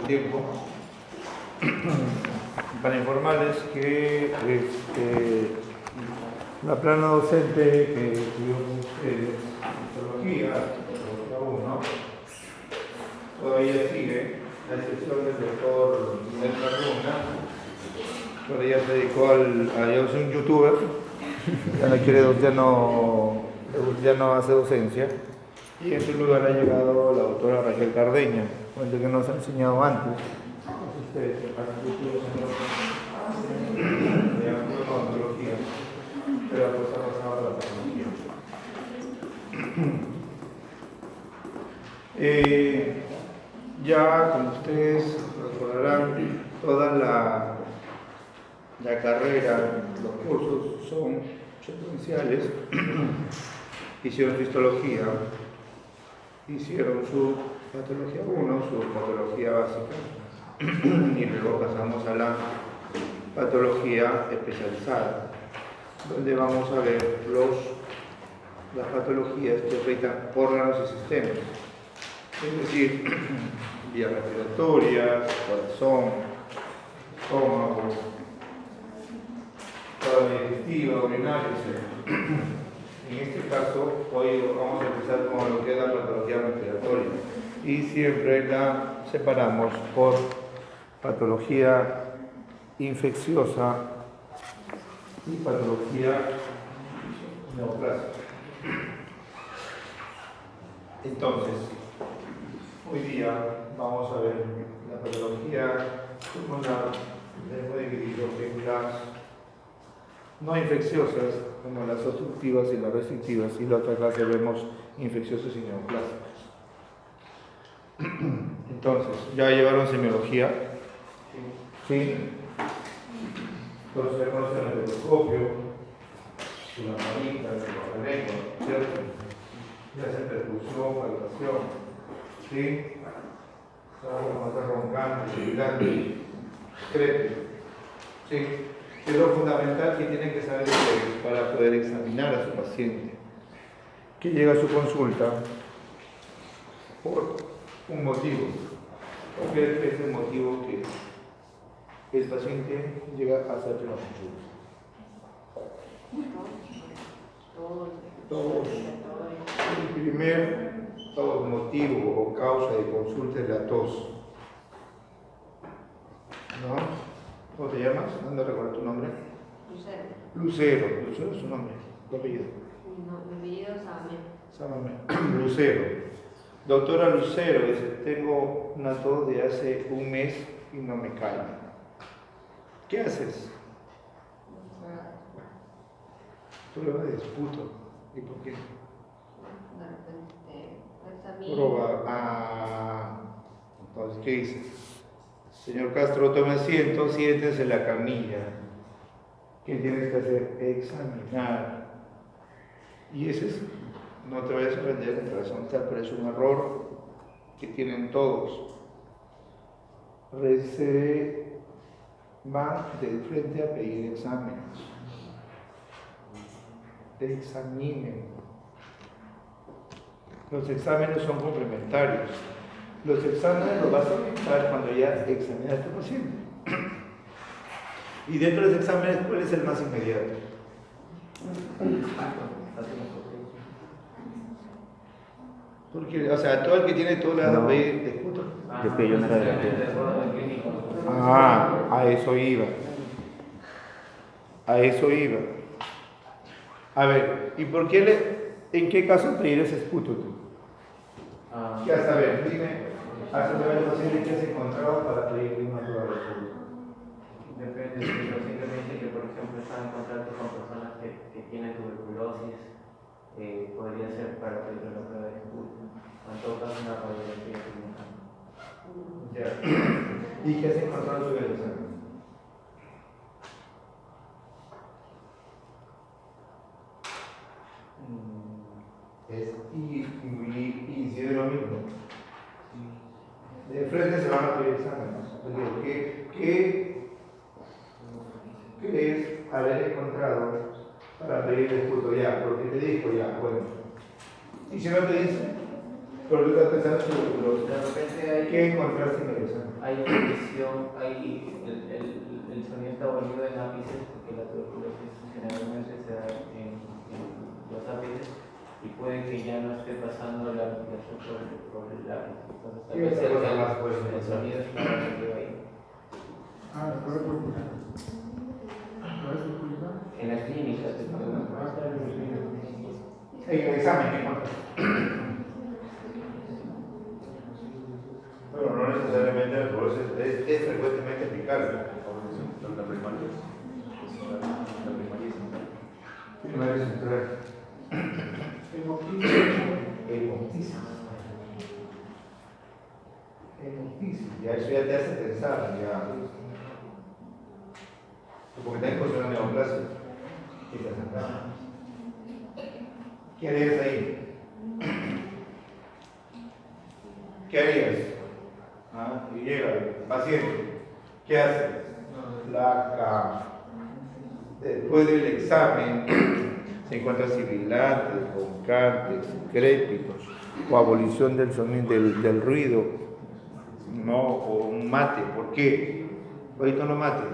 tiempo para informarles que la plana docente que estudió con ustedes, Histología, Histología 1, todavía sigue, a excepción del doctor Miguel Carruna, pero ya se dedicó a ser un youtuber, ya no hace docencia, y en su lugar ha llegado la doctora Raquel Cardeña, fuente que nos ha enseñado antes. Ustedes separan ontología, pero pues ha pasado a la tecnología. Ya, como ustedes recordarán, toda la carrera, los cursos son secuenciales. Hicieron su histología, hicieron su patología 1, su patología básica, y luego pasamos a la patología especializada, donde vamos a ver las patologías que afectan órganos y sistemas, es decir, vías respiratorias, corazón, estómago, toda digestiva, urinaria, etc. En este caso, hoy vamos a empezar con lo que es la patología respiratoria y siempre la separamos por patología infecciosa y patología neoplásica. Entonces, hoy día vamos a ver la patología pulmonar, tenemos dividido en las no infecciosas, como las obstructivas y las restrictivas, y la otra clase vemos infecciosas y neoplásicas. Entonces, ¿ya llevaron semiología? ¿Sí? Entonces ya conocen el endoscopio, la manita, la lengua, ¿cierto? Ya hacen percusión, palpación, ¿sí? Vamos a estar roncando, sibilando, crepe, ¿sí? Es lo fundamental que tienen que saber ustedes para poder examinar a su paciente, que llega a su consulta por un motivo. ¿Cuál es el motivo que el paciente llega a hacer la consulta? Todos. El primer motivo o causa de consulta es la tos. ¿No? ¿Cómo te llamas? ¿Dónde recuerdas tu nombre? Lucero. Lucero es su nombre. ¿Tu apellido? No, mi apellido es Sábame. Lucero. Doctora Lucero dice, tengo una tos de hace un mes y no me calma. ¿Qué haces? Tú le vas de disputo. ¿Y por qué? Proba. Entonces, ¿qué dices? Señor Castro, tome asiento, siéntese en la camilla. ¿Qué tienes que hacer? Examinar. Y ese es, no te vayas a aprender en razón, pero es un error que tienen todos. Se van de frente a pedir exámenes. Examinen. Los exámenes son complementarios. Los exámenes los vas a aplicar cuando ya examinas a tu paciente. Y dentro de los exámenes, ¿cuál es el más inmediato? Porque, o sea, todo el que tiene todo le vas a pedir, te escucho. Yo no era A eso iba. A ver, ¿y por qué en qué caso pedirías esputo tú? ¿Qué vas a ver? Dime. ¿Has saber el paciente que has encontrado para pedir una prueba de esputo? Depende, si el paciente me dice que, por ejemplo, está en contacto con personas que tienen tuberculosis, podría ser para pedir una prueba de esputo. En todo caso, una radiografía clínica. Ya. ¿Y qué has encontrado sobre el examen? Y si es lo mismo. De frente se van a pedir exámenes. ¿Qué crees haber encontrado para pedir el esputo ya? Porque te dijo ya, bueno. ¿Y si no te dice? Pero tú estás pensando en tuberculosis. De repente ¿Qué encontraste en el examen? hay audición, el sonido está volvido en ápices porque la tuberculosis generalmente se da en los ápices y puede que ya no esté pasando la articulación por el ápice. Entonces, tal ¿Qué vez otra cosa más puede el pasar? sonido está volvido ahí. En la clínica se puede encontrar. En el examen, ¿qué encontraste? Bueno, no necesariamente la tuberculosis es frecuentemente aplicable. Primaria central. Hemotisis. Hemotisis. Ya eso ya te hace pensar, ya. Porque también funciona neoplasia. ¿Qué harías ahí? ¿Qué harías? Y llega el paciente. ¿Qué haces? Placa. Después del examen se encuentra sibilantes, roncantes, crépitos, o abolición del sonido del ruido, no, o un mate. ¿Por qué? Ahorita no mate.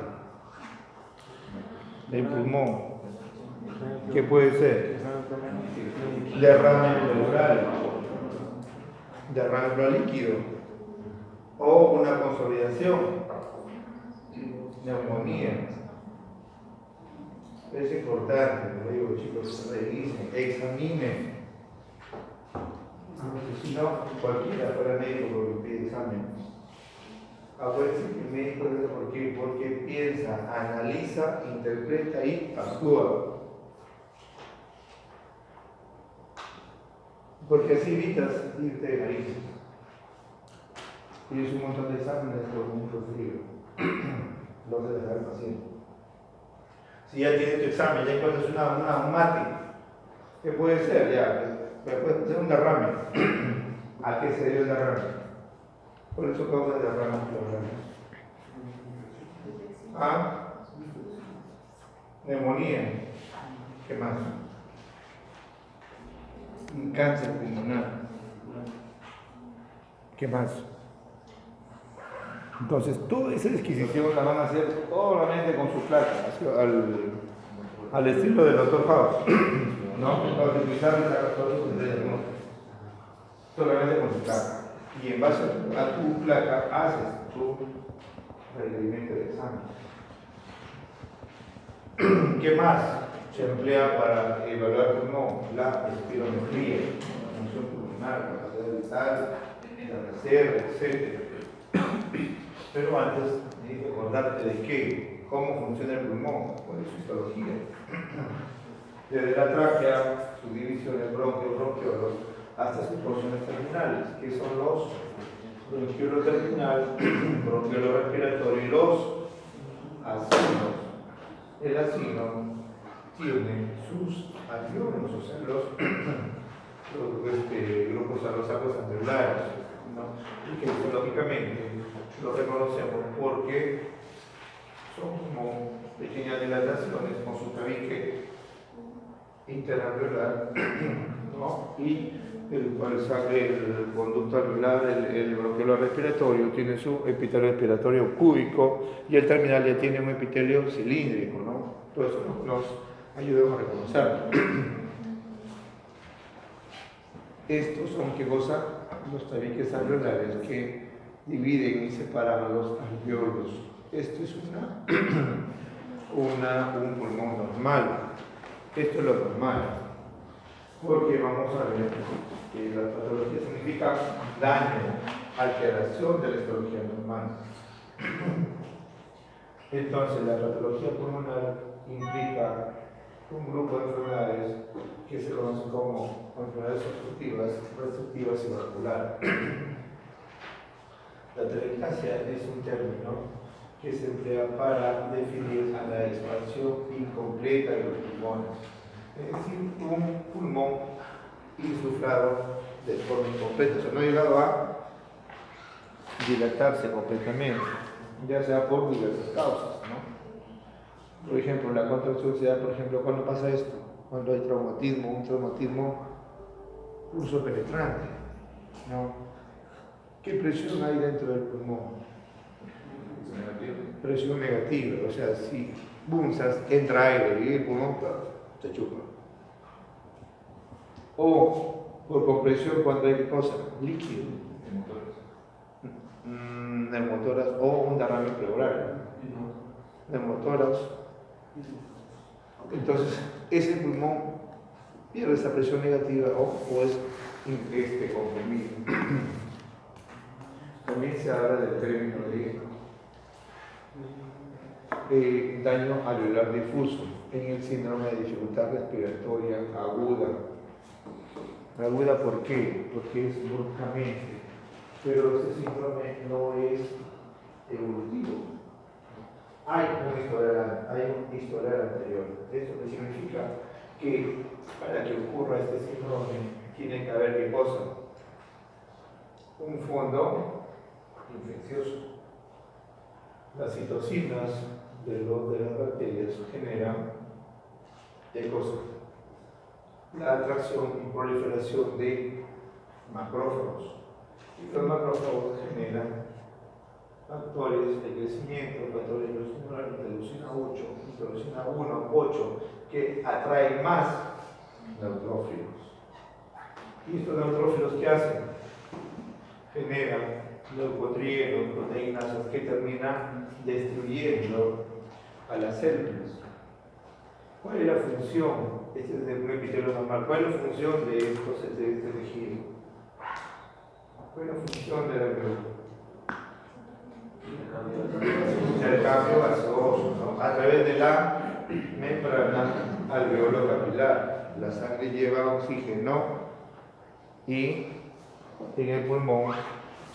Del pulmón. ¿Qué puede ser? Derrame pleural líquido, o una consolidación, neumonía. Es importante, como digo, chicos, revisen, examinen. Si no, cualquiera fuera médico que pide examen. Acuérdense que el médico es ¿por qué? Porque piensa, analiza, interpreta y actúa. Porque así evitas irte de narices. Tienes un montón de exámenes por mucho frío. Lo vas a dejar al paciente. Si ya tienes tu examen, ya encuentras un mate, ¿qué puede ser? Ya, puede ser un derrame. ¿A qué se debe el derrame? Por eso causa derrames pleurales. Neumonía. ¿Qué más? Un cáncer pulmonar. ¿Qué más? Entonces, toda esa exquisición la van a hacer solamente con su placa, al estilo del Dr. House, ¿no? Entonces, utilizar esa solamente con su placa. Y en base a tu placa haces tu requerimiento de examen. ¿Qué más se emplea para evaluar pulmón? La espirometría, la función pulmonar, la capacidad vital, la reserva, etc. Pero antes tienes que acordarte de qué, cómo funciona el pulmón, cuál es su histología. Desde la tráquea, sus divisiones bronquios, bronquiolos, hasta sus porciones terminales, que son los bronquiolo terminal, bronquiolo respiratorio y los acinos. El acino tiene sus alveolos, o sea, los grupos alosacos anterolares, ¿no? Y que histológicamente lo reconocemos porque son como pequeñas dilataciones con su tabique interalveolar, ¿no? Y el conducto alveolar, el bronquiolo respiratorio, tiene su epitelio respiratorio cúbico y el terminal ya tiene un epitelio cilíndrico, ¿no? Todo eso nos ayuda a reconocerlo. Estos son, ¿qué cosa? Los tabiques alveolares que dividen y separan a los alveolos. Esto es un pulmón normal. Esto es lo normal. Porque vamos a ver que la patología significa daño, alteración de la histología normal. Entonces, la patología pulmonar implica un grupo de enfermedades que se conocen como enfermedades obstructivas, restrictivas y vasculares. La teleplasia es un término que se emplea para definir a la expansión incompleta de los pulmones. Es decir, un pulmón insuflado de forma incompleta, o sea, no ha llegado a dilatarse completamente, ya sea por diversas causas, ¿no? Por ejemplo, la contracción se da, por ejemplo, cuando pasa esto, cuando hay traumatismo, un traumatismo pulso penetrante, ¿no? ¿Qué presión hay dentro del pulmón? Presión negativa, o sea, si punzas, entra aire y el pulmón se chupa. O por compresión cuando hay cosa, líquido. Neumotoras o un derrame pleural. Neumotoras. Entonces, ese pulmón pierde esa presión negativa o es comprimido. También se habla del término de daño alveolar difuso en el síndrome de dificultad respiratoria aguda. Aguda, ¿por qué? Porque es bruscamente, pero ese síndrome no es evolutivo. Hay un historial anterior. Eso significa que para que ocurra este síndrome tiene que haber ¿qué cosa? Un fondo infeccioso. Las citocinas de las bacterias generan ¿qué cosa? La atracción y proliferación de macrófagos. Y los macrófagos generan factores de crecimiento, factores de interleucina 8, interleucina 1, 8, que atraen más neutrófilos. ¿Y estos neutrófilos qué hacen? Generan leucotrienos, proteínas que terminan destruyendo a las células. ¿Cuál es la función? Este es un epitelio normal. ¿Cuál es la función de este tejido? ¿Cuál es la función de la intercambio gaseoso, ¿no? A través de la membrana alveolo-capilar. La sangre lleva oxígeno y en el pulmón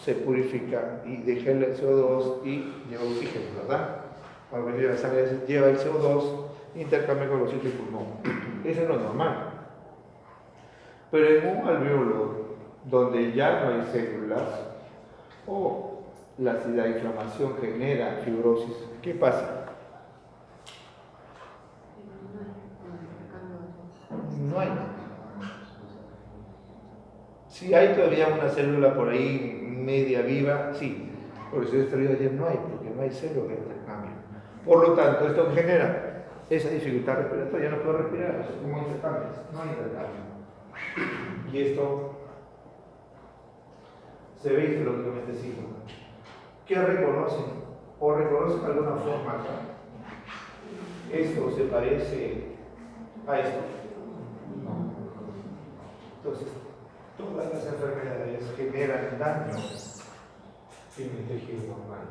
se purifica y deja el CO2 y lleva oxígeno, ¿verdad? Cuando la sangre lleva el CO2, intercambia con el oxígeno del pulmón. Eso es lo normal. Pero en un alveolo donde ya no hay células o la inflamación genera fibrosis, ¿qué pasa? No hay. Si hay todavía una célula por ahí media viva, sí. Por eso esta vida ya no hay, porque no hay célula que intercambie. Por lo tanto, esto genera esa dificultad respiratoria, no puedo respirar, como intercambios, no hay intercambio. Y esto se ve histológicamente sí. ¿Qué reconocen? ¿O reconocen de alguna forma acá? ¿Esto se parece a esto? No. Entonces, todas las enfermedades generan daño en el tejido normal.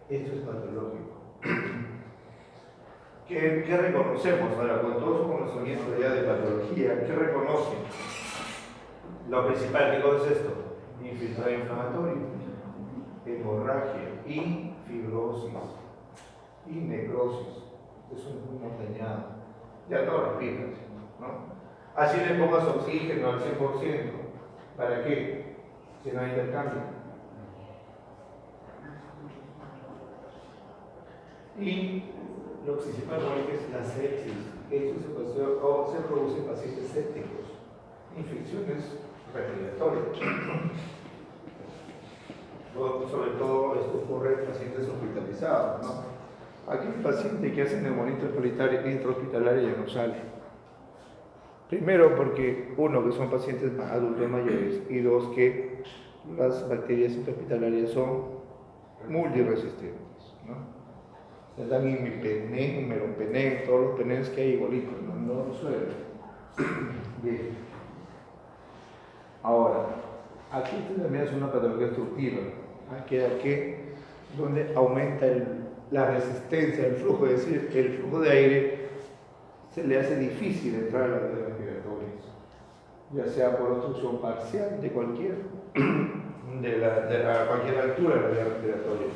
Esto es patológico. ¿Qué reconocemos ahora? Con todo su conocimiento ya de patología, ¿qué reconocen? Lo principal, ¿qué cosa es esto? Infiltrado inflamatorio, hemorragia y fibrosis y necrosis. Es un pulmón dañado. Ya no respiras, ¿no? Así le pongas oxígeno al 100%. ¿Para qué? Si no hay intercambio. Y lo principal es la sepsis. Esto se produce en pacientes sépticos. Infecciones respiratorias. Sobre todo esto ocurre en pacientes hospitalizados, ¿no? Aquí un paciente que hace neumonía intrahospitalaria ya no sale. Primero porque, uno, que son pacientes adultos mayores, y dos, que las bacterias intrahospitalarias son multiresistentes, ¿no? Se dan imipenem, meropenem, todos los penems que hay igualitos, no lo suelen. Bien. Ahora, aquí también es una patología obstructiva, aquí donde aumenta la resistencia del flujo, es decir, el flujo de aire se le hace difícil entrar a las vías respiratorias, ya sea por obstrucción parcial de cualquier altura de la vía respiratoria,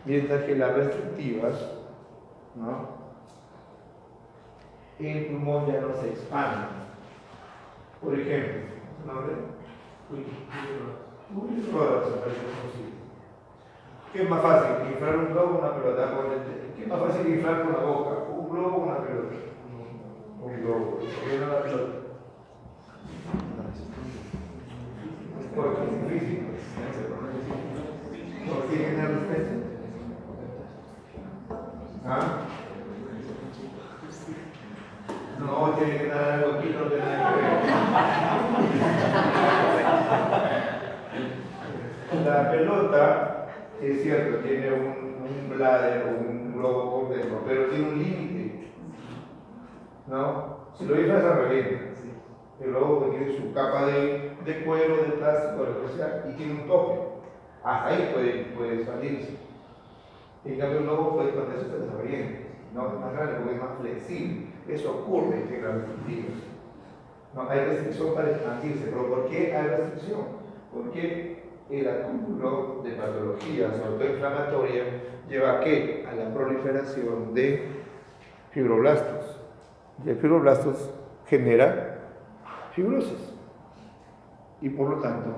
mientras que las restrictivas, ¿no? El pulmón ya no se expande. Por ejemplo, ¿no? ¿Qué es más fácil? ¿Inflar un globo o una pelota? ¿Qué es más fácil inflar con la boca? ¿Un globo o una pelota? Un globo. ¿Por qué no la pelota? Porque es difícil. ¿Por qué genera resistencia? ¿Ah? No, tiene que dar algo aquí, no tiene nada que ver. La pelota, es cierto, tiene un bladder o un globo por dentro, pero tiene un límite. ¿No? Si lo inflas a revienta. El globo tiene su capa de cuero, de plástico, de lo que sea, y tiene un tope. Hasta ahí puede expandirse. En cambio, el globo puede expandirse hasta la revienta. No es más grande porque es más flexible. Eso ocurre en las restrictivas. No hay restricción para expandirse. ¿Pero por qué hay restricción? Porque el acúmulo de patologías autoinflamatorias lleva ¿a qué? A la proliferación de fibroblastos. Y el fibroblastos genera fibrosis. Y por lo tanto,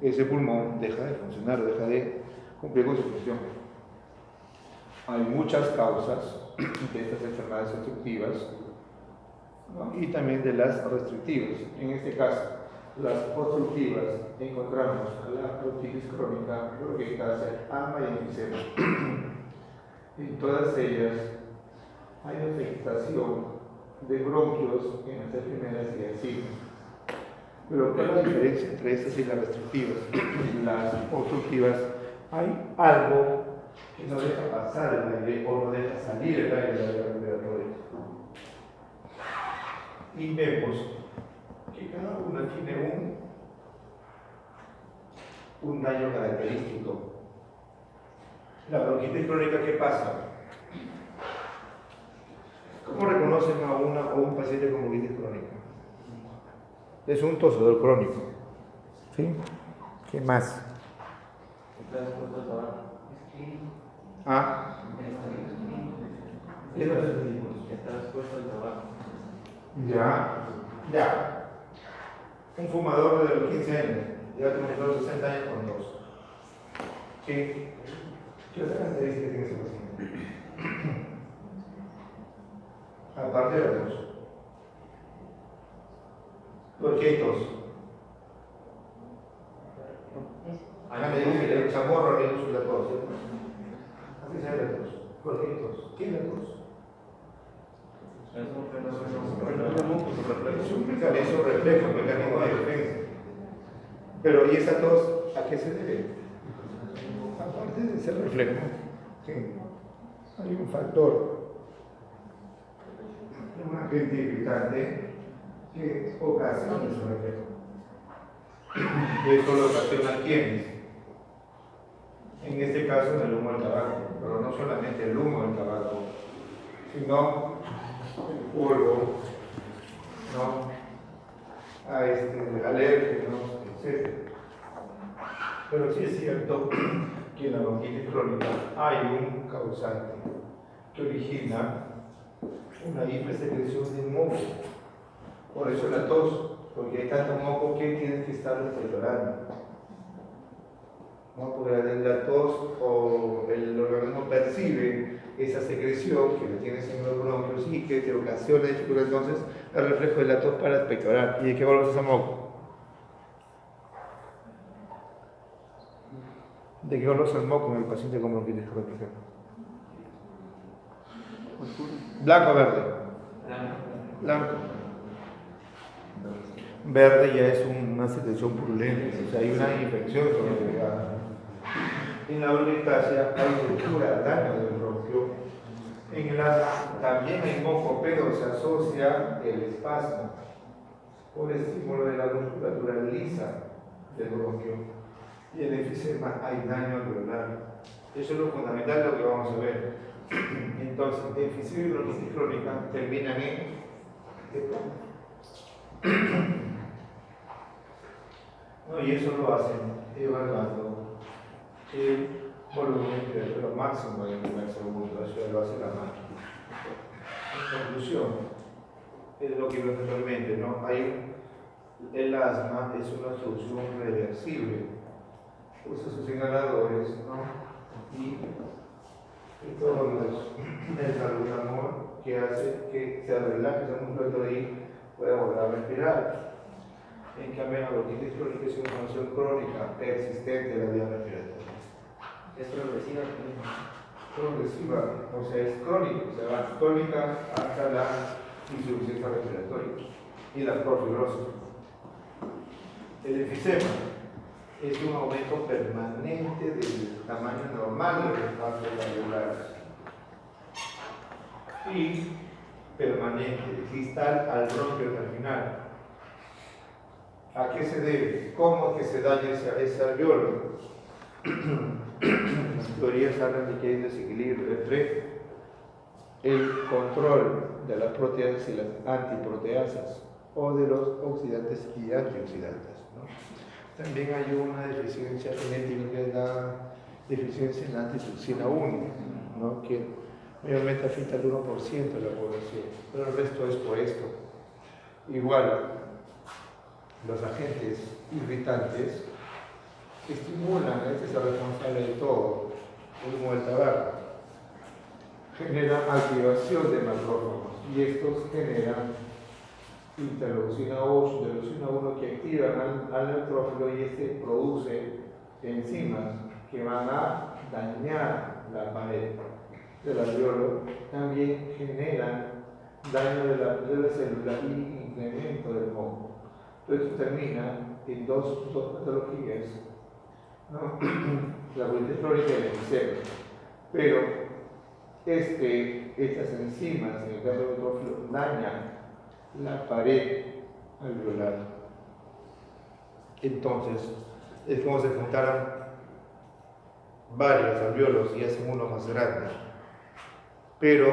ese pulmón deja de funcionar, deja de cumplir con su función. Hay muchas causas de estas enfermedades obstructivas, ¿no? Y también de las restrictivas. En este caso, las obstructivas encontramos la bronquitis crónica, bronquiectasia, asma y enfisema. En todas ellas hay afectación de bronquios en las enfermedades y encimas. Pero ¿cuál es la diferencia entre estas y las restrictivas? Las obstructivas, hay algo que no deja pasar el aire o no deja salir el aire de la vía respiratoria. Y vemos que cada una tiene un daño característico. La bronquitis crónica, ¿qué pasa? ¿Cómo reconocen a un paciente con bronquitis crónica? Es un tosedor crónico. ¿Sí? ¿Qué más? ¿Estás expuesto al tabaco? Ah. ¿Qué más? ¿Estás expuesto al tabaco? Ya. Un fumador de los 15 años, ya tiene los 60 años con dos. ¿Sí? ¿Qué otra característica tiene ese paciente? Aparte de la tos. ¿Por qué tos? Hágame el chamorro le usa la tos. Así se la tos. ¿Por qué tos? ¿Qué es la tos? Es un fenómeno. Es un mecanismo reflejo, un mecanismo de defensa. Pero ¿y esa tos a qué se debe? Aparte de ser reflejo, ¿sí? Hay un factor, un agente irritante que ocasiona su reflejo. Esto lo ocasiona ¿quiénes? En este caso en el humo del tabaco, pero no solamente el humo del tabaco, sino el polvo, ¿no? Alérgenos, etc. Pero sí es cierto que en la bronquitis crónica hay un causante que origina una hipersecreción de moco. Por eso la tos, porque hay tanto moco que tienes que estar expectorando. ¿No? Porque la tos o el organismo percibe esa secreción que la tienes en los bronquios y que te ocasiona dificultad, entonces el reflejo de la tos para expectorar. ¿Y de qué valor es ese moco? ¿De qué valor es el moco en el paciente con bronquitis crónica? ¿Blanco o verde? Blanco. Verde ya es una secreción purulenta, o sea, hay una infección sobrecargada. En la bronquiectasia hay ruptura, daño del bronquio. En el asma también hay moco, pero se asocia el espasmo por estímulo de la musculatura lisa del bronquio. Y en el enfisema hay daño alveolar. Eso es lo fundamental de lo que vamos a ver. Entonces, enfisema y bronquitis crónica terminan en no, y eso lo hacen evaluando el volumen de lo máximo en el segundo, eso lo hace la máquina. En conclusión, es lo que vimos anteriormente, ¿no? El asma es una obstrucción reversible. Usa sus inhaladores, ¿no? Y todos el salbutamol que hace que se relaje esa musculatura y pueda volver a respirar. En cambio, la bronquitis crónica es una inflamación crónica persistente de la vía respiratoria. Es progresiva. Progresiva, o sea, es crónica, o sea, va crónica hasta la insuficiencia respiratoria y la profibrosis. El enfisema es un aumento permanente del tamaño normal de los vasos alveolares y permanente, distal al bronquio terminal. ¿A qué se debe? ¿Cómo es que se daña ese alveolo? Las teorías hablan de que hay un desequilibrio entre el control de las proteasas y las antiproteasas o de los oxidantes y antioxidantes, ¿no? También hay una deficiencia genética que es la deficiencia en la antitoxina 1, ¿no? Que mayormente afecta al 1% de la población, pero el resto es por esto. Igual, los agentes irritantes estimulan, este es el responsable de todo, como el tabaco, genera activación de macrófagos y estos generan interleucina 8, interleucina 1 que activan al neutrófilo y este produce enzimas que van a dañar la pared del alveolo, también generan daño de la célula y incremento del moco. Entonces termina en dos patologías, ¿no? La bronquitis crónica y el enfisema. Pero estas enzimas, en el caso del neutrófilo, dañan la pared alveolar. Entonces, es como si se juntaran varios alveolos y hacen uno más grande, pero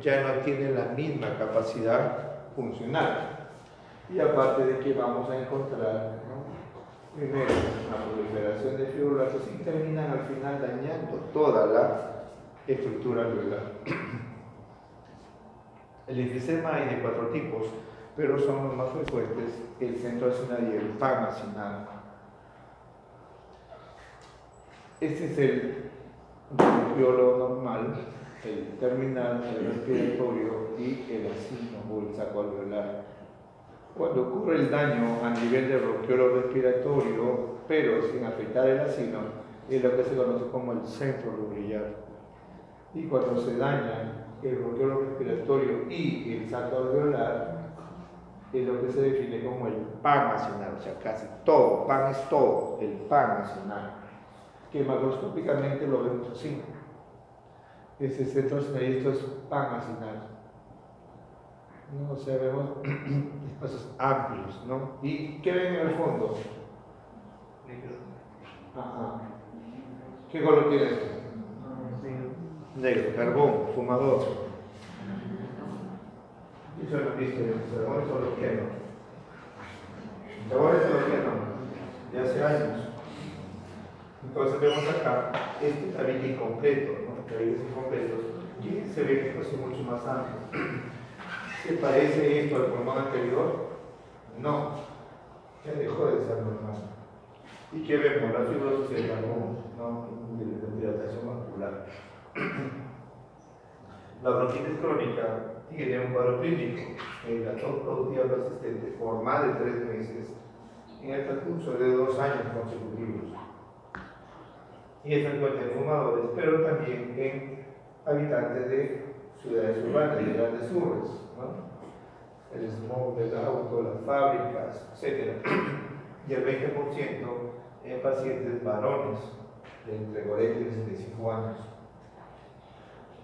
ya no tienen la misma capacidad funcional. Y aparte de que vamos a encontrar, ¿no? Primero, la proliferación de fibroblastos y terminan al final dañando toda la estructura alveolar. El enfisema hay de 4 tipos, pero son los más frecuentes el centro acinal y el panacinal. Este es el bronquiolo normal, el terminal, el respiratorio y el acino o el saco alveolar. Cuando ocurre el daño a nivel del bronquiolo respiratorio, pero sin afectar el acino, es lo que se conoce como el centro lobrillar. Y cuando se daña el bronquiolo respiratorio y el saco alveolar, es lo que se define como el pan nacional, o sea, casi todo, pan es todo, el pan nacional, que macroscópicamente lo vemos así. Ese centro acinal y esto es pan nacional. ¿No? O sea, vemos espacios amplios, ¿no? ¿Y qué ven en el fondo? Ajá. ¿Qué color tiene esto? Negro, carbón, fumador. Y eso es lo que dice, los carbones son los que no. Los carbones son los que no, de hace años. Entonces vemos acá, este tabique incompleto, ¿no? Tabiques incompletos, y se ve que esto es mucho más amplio. ¿Se parece esto al pulmón anterior? No, ya dejó de ser normal. ¿Y qué vemos? La fibrosis del carbón, ¿no? De la dilatación macular. La bronquitis crónica tiene un cuadro clínico, la tos productiva persistente por más de 3 meses en el transcurso de 2 años consecutivos. Y es frecuente en fumadores, pero también en habitantes de ciudades urbanas, de grandes urbes, ¿no? El smog del auto, las fábricas, etc. Y el 20% en pacientes varones de entre 40 y 65 años.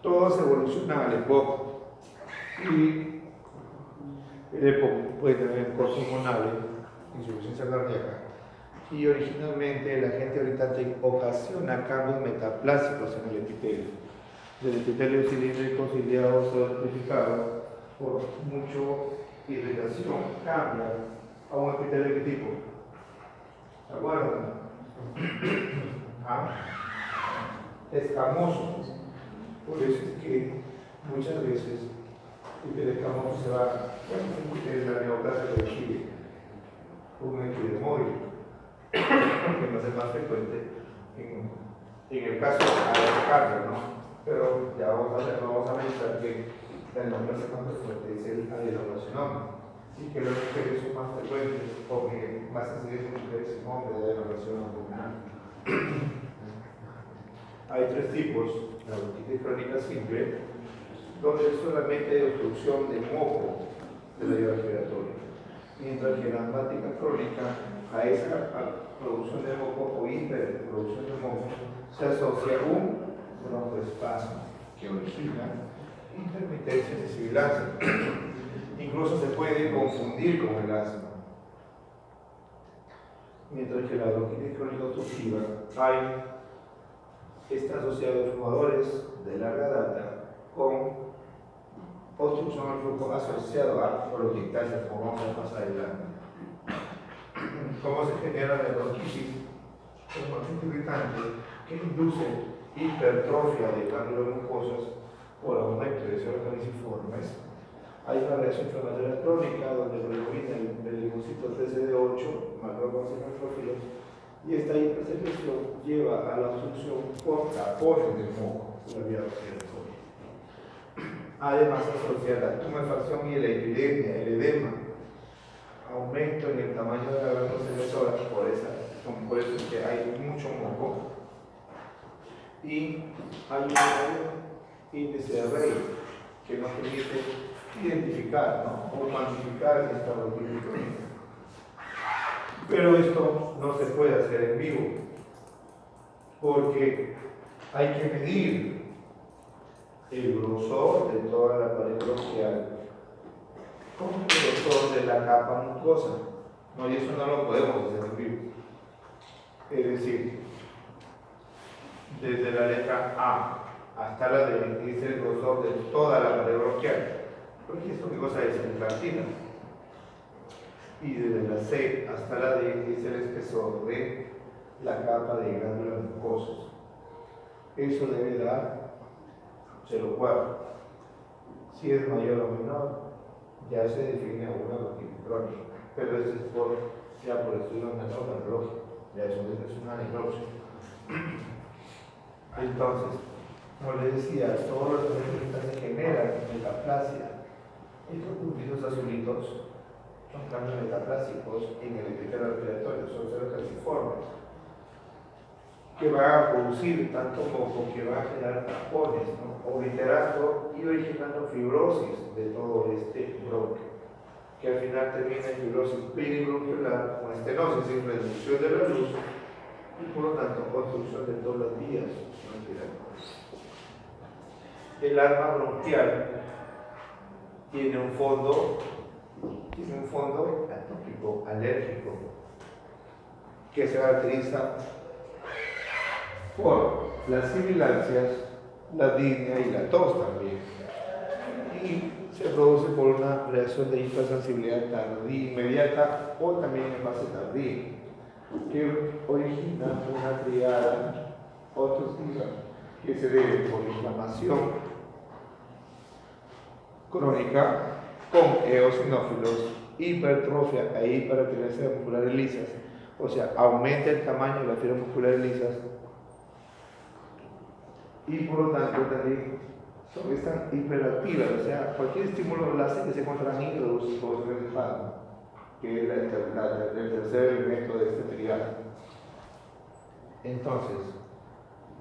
Todos evolucionan al EPOC y el EPOC puede tener costo pulmonar, insuficiencia cardíaca, y originalmente el agente irritante ocasiona cambios metaplásicos en el epitelio. Del epitelio cilíndrico ciliado estratificado por mucha irritación cambia a un epitelio de qué tipo. ¿Se acuerdan? Escamoso. Por eso es que muchas veces el escamoso se va, es la neoplasia de Chile, un epidermoide, que va a ser más frecuente en el caso de cáncer, ¿no? Pero ya vamos a revisar que la neoplasia más frecuente es el adenocarcinoma. y que las mujeres son más frecuentes porque más sensibles mujeres en hombres de la relación abdominal. Hay tres tipos: la bronquitis crónica simple, donde solamente hay obstrucción de moco de la vía respiratoria, mientras que la asmática crónica, a esa producción de moco o hiperproducción de moco, se asocia un broncoespasmo que origina intermitencia y sibilancia. Incluso se puede confundir con el asma. Mientras que la bronquitis crónica obstructiva está asociada a fumadores de larga data con obstrucción al flujo asociado a bronquiectasia, como vamos a ver más adelante. ¿Cómo se genera la bronquitis? Es un agente irritante que induce hipertrofia de glándulas mucosas por aumento de células caliciformes. Hay una reacción inflamatoria crónica donde predomina el linfocito TCD8, macrófagos y neutrófilos, y esta hipersecreción lleva a la obstrucción por tapones del moco, la vía respiratoria. Además, asocia la tumefacción y la epidemia, el edema, aumento en el tamaño de la glándula secretora, por eso es que hay mucho moco, y hay un índice de Rey que nos permite identificar, ¿no?, o cuantificar esta bronquitis crónica. Pero esto no se puede hacer en vivo, porque hay que medir el grosor de toda la pared bronquial con el grosor de la capa mucosa, ¿no? Y eso no lo podemos hacer en vivo. Es decir, desde la letra A hasta la D dice el grosor de toda la pared bronquial, porque esto qué cosa es, el cartílago. Y desde la C hasta la D dice el espesor de la capa de glándulas mucosas. Eso debe dar 0,4. Si es mayor o menor, ya se define una bronquitis crónica, pero eso es ya por estudio neurológico, ya eso es una necropsia. Entonces, como les decía, todos los efectos se generan metaplasia. Estos puntitos azulitos son cambios metaplásicos en el epitelio respiratorio, son células calciformes que van a producir tanto moco que van a generar tapones, ¿no?, obliterando y originando fibrosis de todo este bronquio, que al final termina en fibrosis peribronquiolar con estenosis sin reducción de la luz y por lo tanto obstrucción de todas las vías respiratorias. El arma bronquial tiene un fondo atópico, alérgico, que se caracteriza por las sibilancias, la disnea y la tos también. Y se produce por una reacción de hipersensibilidad tardía, inmediata o también en fase tardía, que origina una triada obstructiva que se debe por inflamación crónica con eosinófilos, hipertrofia e hiperactivación musculares lisas, o sea, aumenta el tamaño de las fibras musculares lisas y por lo tanto también están hiperactivas, o sea, cualquier estímulo la hace que se contraigan y reduce todo el espasmo, que es el tercer elemento de este triada. Entonces,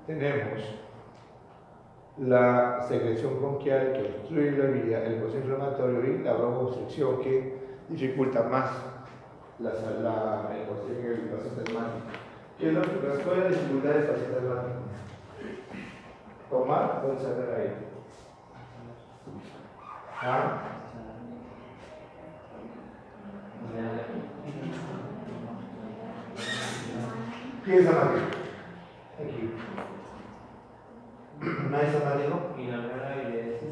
tenemos la secreción bronquial que obstruye la vía, el proceso inflamatorio y la broncoconstricción que dificulta más el paciente asmático. ¿Qué es lo que ¿cuál es la dificultad del paciente asmático? Tomar o sacar aire. ¿Ah? ¿Qué es asmático? Aquí. ¿No es asmático? Inhalar aire es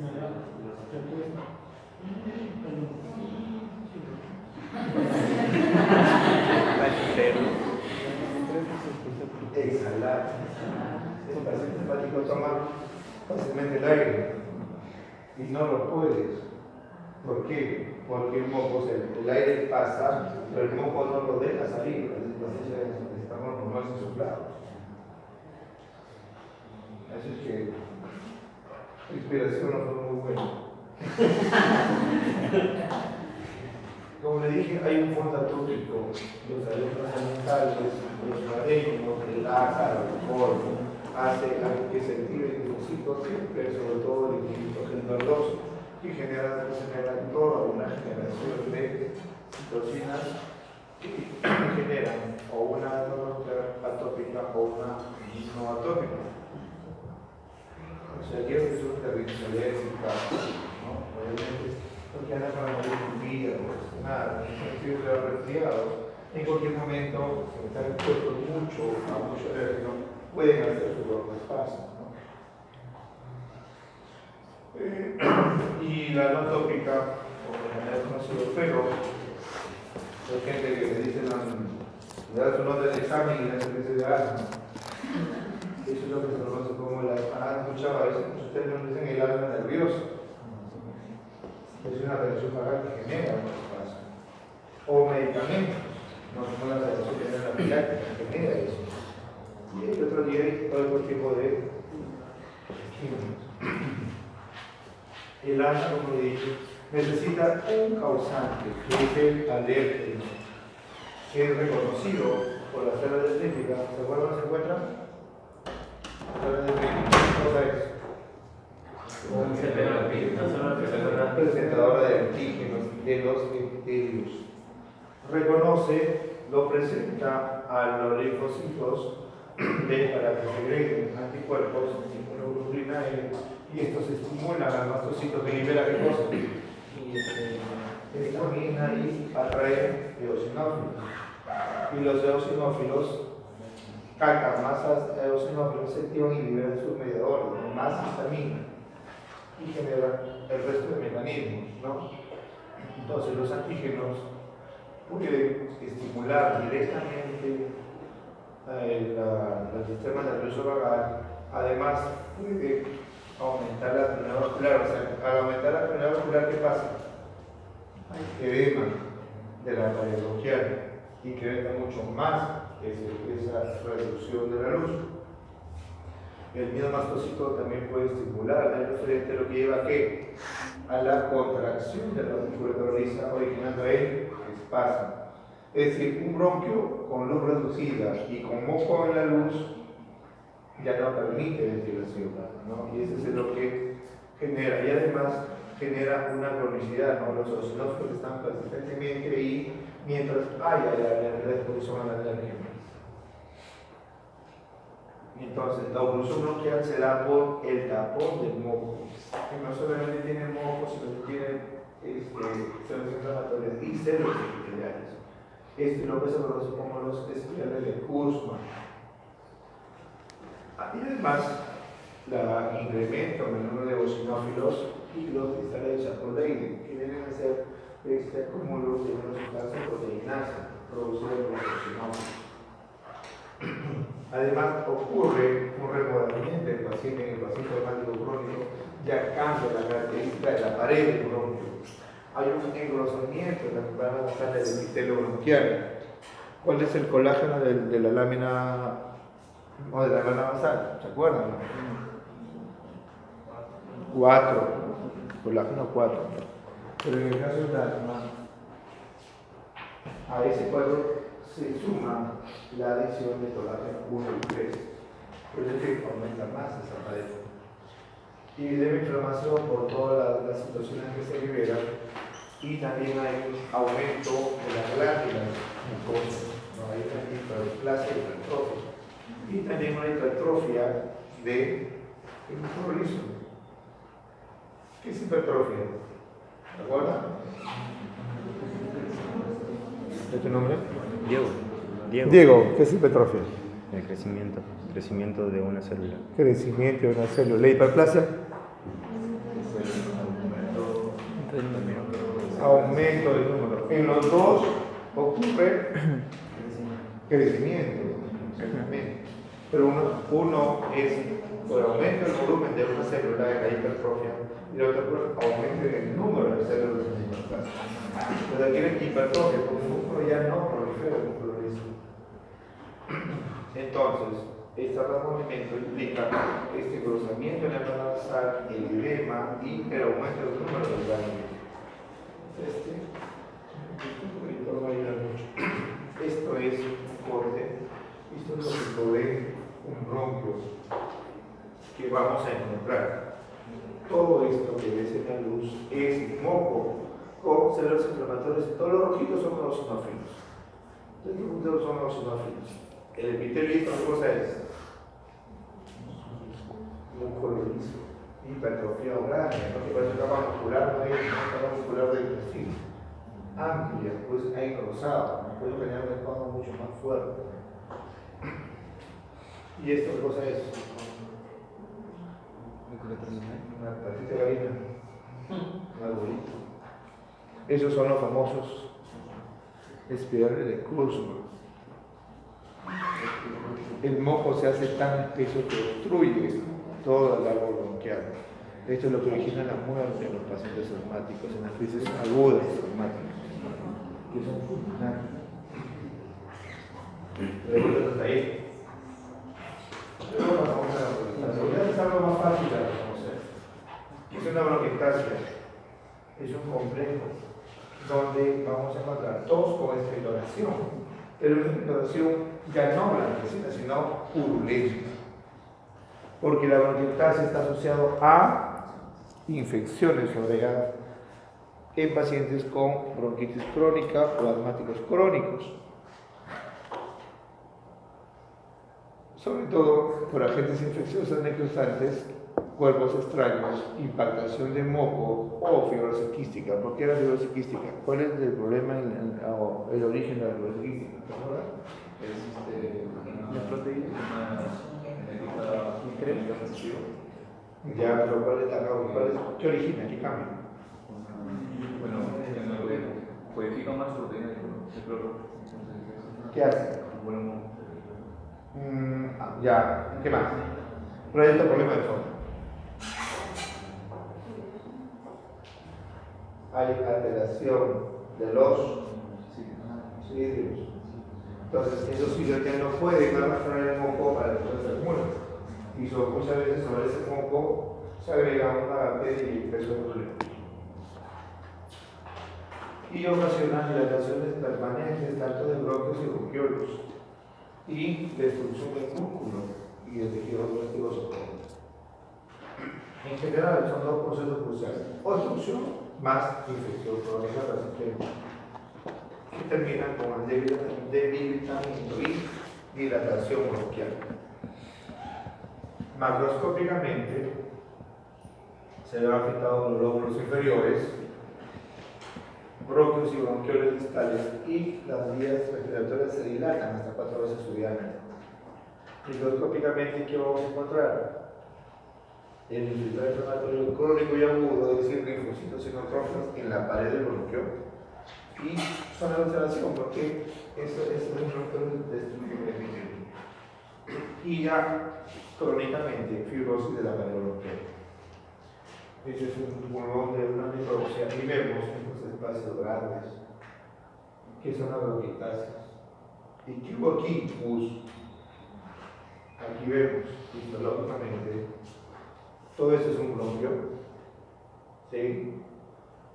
exhalar. El paciente asmático toma fácilmente el aire y no lo puedes. ¿Por qué? Porque el moco, el aire pasa, pero el moco no lo deja salir. Estamos nomás insuflados. Así es que la inspiración no fue muy buena. Como le dije, hay un fondo atópico, los alumnos ambientales, los maregnos, el ácaro, el polvo, hace que se active el siempre, sobre todo el glutageno verdoso, que se genera toda una generación de citocinas que generan o una derrota atópica o una no atópica. O sea, quiero que es una reacción alérgica, ¿no? Obviamente, porque anda con la nariz hundida, pues nada, si se ha resfriado, en cualquier momento, si están expuestos mucho a mucho alérgeno, pueden hacer su broncoespasmo, ¿no? Y la no tópica, como en general conocido, pero hay gente que le dicen, le da su nota de examen y le hace que se de asma. Eso es lo que se conoce como la han escuchado a veces, ustedes nos dicen el alma nerviosa. Es una reacción faral que genera un espacio. O medicamentos, no como la reacción que genera la piláctica, que genera eso. Y el otro día hay otro tipo de estímulos. El alma, como le dije, necesita un causante, que es el alérgeno, que es reconocido por las células de clínica. ¿Se acuerdan dónde se encuentran? Las células de clínica. ¿Qué cosa es? Presentadora de antígenos de los epitelios. Reconoce, lo presenta a los linfocitos para que segreguen anticuerpos, inmunoglobulina E, y estos estimulan al mastocito que libera qué cosa. Histamina y atrae eosinófilos. Y los eosinófilos captan más eosinófilos, se activan y liberan sus mediadores, más histamina, y generan el resto de mecanismos, ¿no? Entonces los antígenos pueden estimular directamente el sistema nervioso vagal, además puede aumentar la actividad vascular. O sea, al aumentar la actividad vascular, ¿qué pasa? Hay edema de la pared bronquial, incrementa mucho más esa reducción de la luz. El mismo mastocito también puede estimular el referente, lo que lleva a ¿qué? A la contracción de la aurícula doloriza, originando el espasmo. Es decir, un bronquio con luz reducida y con moco en la luz ya no permite ventilación, ¿no? Y eso es lo que genera, y además genera una cronicidad, ¿no? Los eosinófilos están persistentemente ahí mientras haya la exposición a la alergia. Entonces, la oclusión bronquial se da por el tapón del moco, que no solamente tiene moco, sino que tiene células inflamatorias y células epiteliales. Esto es lo que se conoce como los espirales de Kurzmann. Y además, la incremento en el número de eosinófilos y los cristales de Charcot-Leyden, que vienen a ser acúmulos de una sustancia proteinácea producida por los eosinófilos. Además, ocurre un remodelamiento del paciente en el paciente hepático crónico, ya cambia la característica de la pared del bronquio. Hay un engrosamiento en la membrana basal del epitelio bronquial. ¿Cuál es el colágeno de la lámina o de la membrana basal? ¿Se acuerdan? 4. Colágeno 4. Pero en el caso del asma, a ese cuadro se suma la adición de colágeno 1 y 3. Por eso es que aumenta más esa pared. Y debe inflamación por todas las situaciones que se liberan. Y también hay un aumento de las glándulas mucosas, ¿no? Hay una hiperplasia y hipertrofia. Y también una hipertrofia del músculo liso. ¿Qué es hipertrofia? ¿De acuerdo? ¿Es tu nombre? Diego, ¿qué es hipertrofia? El crecimiento de una célula. Crecimiento de una célula. ¿La hiperplasia? Aumento del número. En los dos ocurre crecimiento. Pero uno es por aumento del volumen de una célula de la hipertrofia y el otro por aumento del número de células de la hiperplasia. Entonces aquí hay hipertrofia porque el músculo ya no prolifera el músculo liso. Entonces, este removimiento implica este engrosamiento en la membrana basal, el edema y el aumento del número de glándulas. es un corte. Esto es lo que provee un bronquio que vamos a encontrar. Todo esto que ves en la luz es moco con células inflamatorias. Todos los rojitos son los eosinófilos. Todos los rojitos son los eosinófilos. El epitelio, ¿esta qué cosa es? Músculo liso, hipertrofia grande, no te parece capa muscular, no hay capa muscular del intestino. Amplia, pues hay rosado, me puedo generar un espasmo mucho más fuerte. ¿Y esto qué cosa es? Una patita de gallina, un arbolito. Esos son los famosos espirales de Kurzman. El moco se hace tan espeso que obstruye todo el árbol bronquial. Esto es lo que origina la muerte en los pacientes asmáticos, en las crisis agudas asmáticas, que son fulminantes. Preguntas hasta ahí. Luego pasamos a la bronquiectasia. Ya es algo más fácil de reconocer. Es una bronquiectasia. Es un complejo donde vamos a encontrar tos con expectoración, pero una expectoración ya no blanquecina, sino purulenta. Porque la bronquiectasia está asociada a infecciones agregadas en pacientes con bronquitis crónica o asmáticos crónicos. Sobre todo por agentes infecciosos necrosantes, cuerpos extraños, impactación de moco o fibrosis quística. ¿Por qué la fibrosis quística? ¿Cuál es el problema, el origen de la fibrosis quística? Es la proteína Ya, pero ¿cuál es la causa? ¿Qué origina? ¿Qué cambia? bueno, codifica más proteína de cloro. ¿Qué hace? Ya, ¿qué más? Proyecto problema de fondo. Hay alteración de los vidrios. Entonces, esos vidrios ya no pueden arrastrar el moco para después del muro. Y muchas veces sobre ese moco se agrega una bacteria y peso de problema. Y ocasiona dilataciones permanentes tanto de bronquios y bronquiolos y destrucción del músculo y del tejido conectivo. En general son dos procesos cruciales: obstrucción más infección crónica persistente, que terminan con el debilitamiento y dilatación bronquial. Macroscópicamente se ven afectados los lóbulos inferiores, bronquios y bronquioles distales, y las vías respiratorias se dilatan hasta 4 veces su diámetro. Microscópicamente, ¿qué vamos a encontrar? El infiltrado inflamatorio crónico y agudo, es decir, linfocitos xenotróficos en la pared del bronquio, y zona de observación, porque eso es un bronquio destructivo de epitelio. Y ya crónicamente fibrosis de la pared bronquial. Ese es un pulmón de una necropsia y vemos estos espacios grandes que son las bronquiectasias. ¿Y qué hubo aquí? Aquí vemos histológicamente todo esto es un bronquio, ¿sí?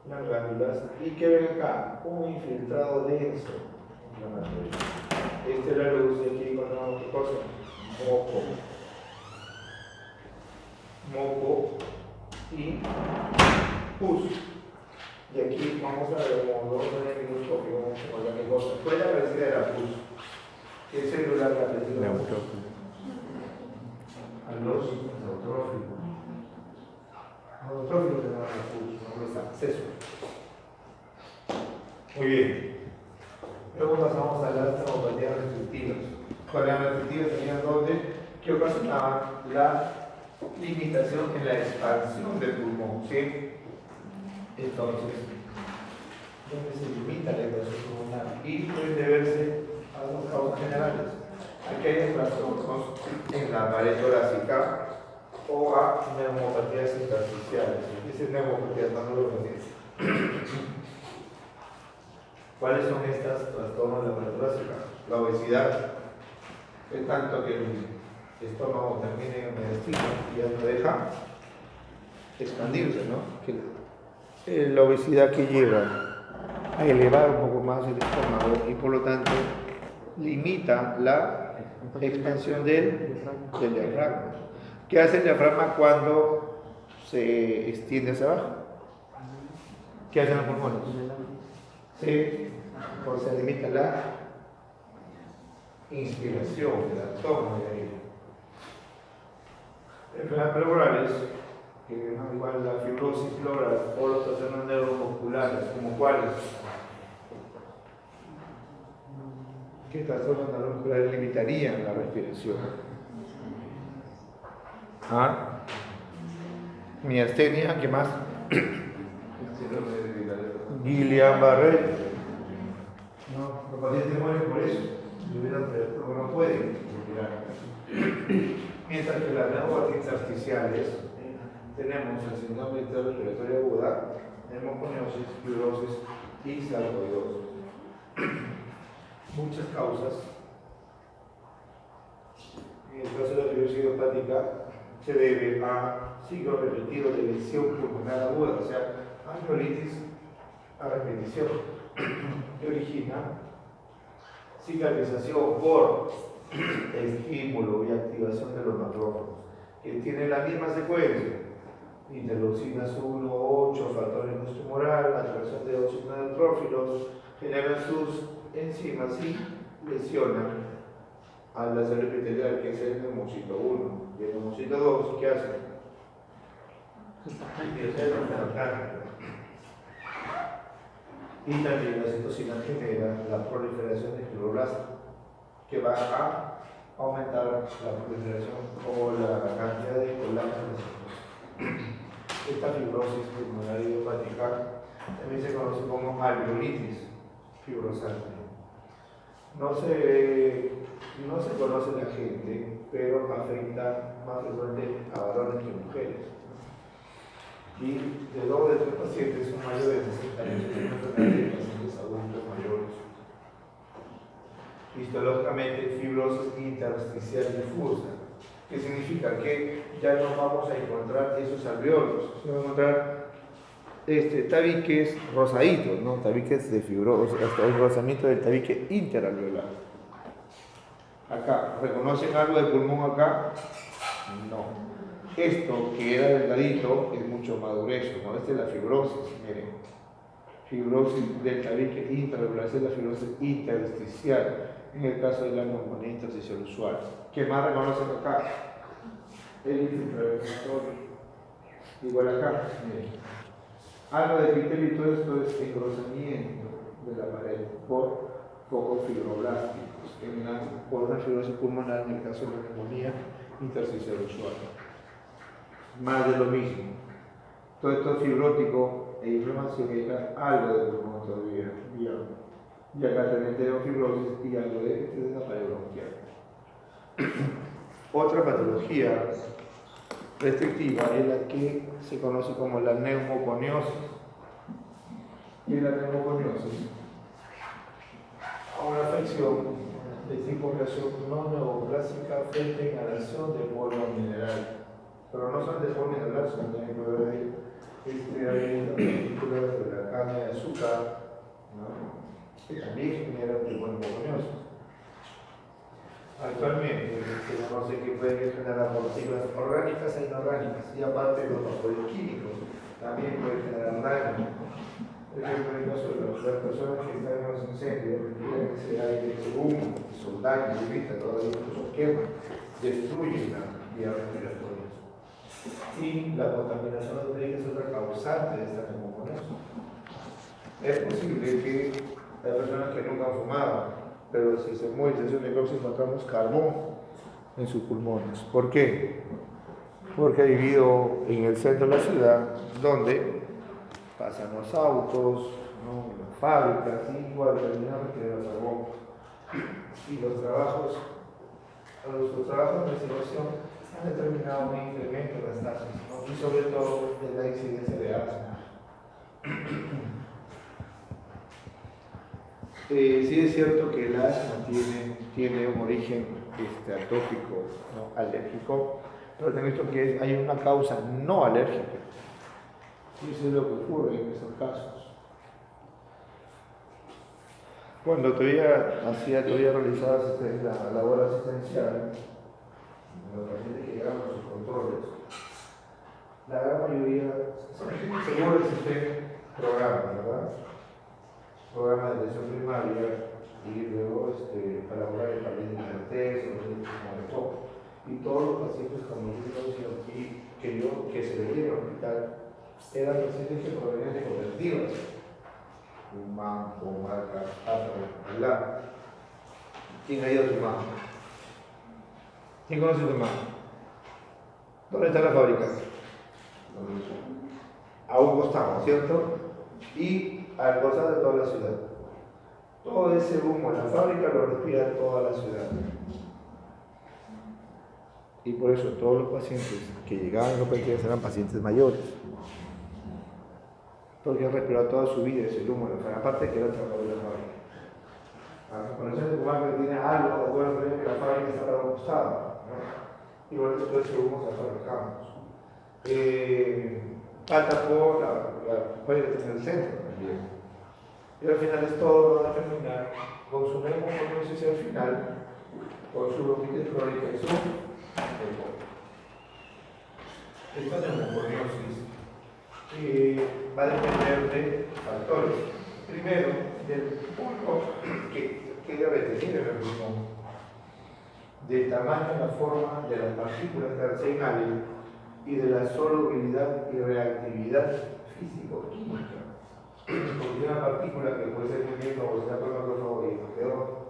Las glándulas. ¿Y qué ven acá? Un infiltrado denso inflamatorio. Esta es la luz y aquí encontramos qué cosa. Moco y pus. Y aquí vamos a ver como vamos a ver el microscopio, vamos a ver qué cosa. ¿Cuál es la parecida de la pus? ¿Qué célula es la parecida de la pus? A los neutrófilos. Los neutrófilos se llaman la pus, no es acceso. Muy bien. Luego pasamos a las neuropatías restrictivas. Con las restrictivas tenían donde que ocasionaban la limitación en la expansión del pulmón, ¿sí? Entonces, donde se limita la expansión pulmonar y pueden deberse a dos causas generales. Aquí hay trastornos en la pared torácica o a neumopatías intersticiales. Dice neumopatías, no lo ¿Cuáles son estos trastornos de la pared torácica? La obesidad, es tanto que el estómago termina en medicina y ya no deja expandirse, ¿no? La obesidad que lleva a elevar un poco más el estómago y por lo tanto limita la expansión del diafragma. ¿Qué hace el diafragma cuando se extiende hacia abajo? ¿Qué hacen los pulmones? Pues se limita la inspiración, la toma de aire. Enfermedades pleurales, que no igual la fibrosis pleural o los trastornos neuromusculares, como cuáles. ¿Qué trastornos neuromusculares limitarían la respiración? ¿Ah? Miastenia, ¿qué más? Guillain-Barré. No, los pacientes mueren por eso. Porque no pueden respirar. Mientras que las neumopatías intersticiales tenemos el síndrome respiratorio aguda, neumoconiosis, fibrosis y sarcoidosis. Muchas causas. En el caso de la fibrosis idiopática se debe a ciclos repetidos de lesión pulmonar aguda, o sea, alveolitis a repetición, que origina cicatrización por estímulo y activación de los macrófagos, que tienen la misma secuencia: interleucinas 1, 8, factor tumoral, activación de ocitos neutrófilos, generan sus enzimas y lesionan a la célula epitelial, que es el neumocito 1 y el neumocito 2. ¿Qué hacen? Y también la citocina genera la proliferación de fibroblastos, que va a aumentar la proliferación o la cantidad de colágenos. Esta fibrosis pulmonar idiopática también se conoce como alveolitis fibrosante. No se conoce la gente, pero afecta más frecuentemente a varones que mujeres. Y de 2 de 3 pacientes son mayores de 60 años, de pacientes adultos mayores. Histológicamente, fibrosis intersticial difusa, que significa que ya no vamos a encontrar esos alveolos, sino vamos a encontrar tabiques rosaditos, ¿no? Tabiques de fibrosis, hasta el rozamiento del tabique interalveolar. Acá, ¿reconocen algo de pulmón acá? No. Esto que era delgadito es mucho más grueso, ¿no? Esta es la fibrosis, miren. Fibrosis del tabique interalveolar, esta es la fibrosis intersticial, en el caso de la neumonía intersticial usual. ¿Qué más reconocen acá? El infiltratorio. Igual acá, miren. Algo de epitelio y todo esto es engrosamiento de la pared por focos fibroblásticos, por una fibrosis pulmonar en el caso de la neumonía intersticial usual. Más de lo mismo. Todo esto es fibrótico e inflamación, y acá algo de pulmón todavía. Y acá también tenemos fibrosis y algo de la pared bronquial. Otra patología restrictiva es la que se conoce como la neumoconiosis. Y la neumoconiosis, una afección de tipo reacción no neoplásica frente a inhalación de polvo mineral. Pero no son de polvo mineral, sino también puede haber partículas de la caña de azúcar, ¿no? Que también generan tipo neumoconiosis. Actualmente se conoce que pueden generar partículas orgánicas e inorgánicas, y aparte de los vapores químicos también pueden generar daño. Por ejemplo, en el caso de las personas que están en los incendios, respiran ese aire, ese humo, esos daños, irritan, todavía incluso queman, destruyen la vía respiratoria. Y la contaminación atmosférica es otra causante de esta neumoniosis. Es posible que hay personas que nunca han fumado, pero si se mueve de necropsia encontramos carbón en sus pulmones. ¿Por qué? Porque ha vivido en el centro de la ciudad, donde pasan los autos, ¿no? Las fábricas, y igual terminamos que era carbón. Y los trabajos de investigación han determinado un incremento de las tasas, ¿no? Y sobre todo de la incidencia de asma. Sí es cierto que el asma tiene un origen atópico, ¿no? Alérgico, pero también visto que hay una causa no alérgica. Y eso es lo que ocurre en estos casos. Cuando todavía realizaba la labor asistencial, los pacientes que llegaban a sus controles, la gran mayoría, seguro existen programas, ¿verdad? Programas de atención primaria y luego para elaborar el paquete de INRTES, y todos los pacientes con que se le dieron al hospital eran pacientes que provenían de cooperativas. Tumán, Comarca, Atla. ¿Quién ha ido a Tumán? ¿Quién conoce Tumán? ¿Dónde está la fábrica? A un costado, ¿cierto? Y al costado de toda la ciudad. Todo ese humo en la fábrica lo respira toda la ciudad. Y por eso todos los pacientes que llegaban a los hospitales eran pacientes mayores. Porque han respirado toda su vida ese humo, aparte que era el trabajo de la fábrica. A la comparación de Cumán que tiene algo, bueno, creen que la fábrica está a un costado, ¿no? Igual todo ese humo se fabricamos. Atacó la fábrica que está en el centro también. Y al final es todo, va a terminar con su neumoconiosis al final, con su bronquitis crónica y su esta neumoconiosis va a depender de factores. Primero, del pulpo que debe tener el pulmón, del tamaño y la forma de las partículas carcinales y de la solubilidad y reactividad físico-química. Porque una partícula que puede ser muy bien como si la cromatografía y peor,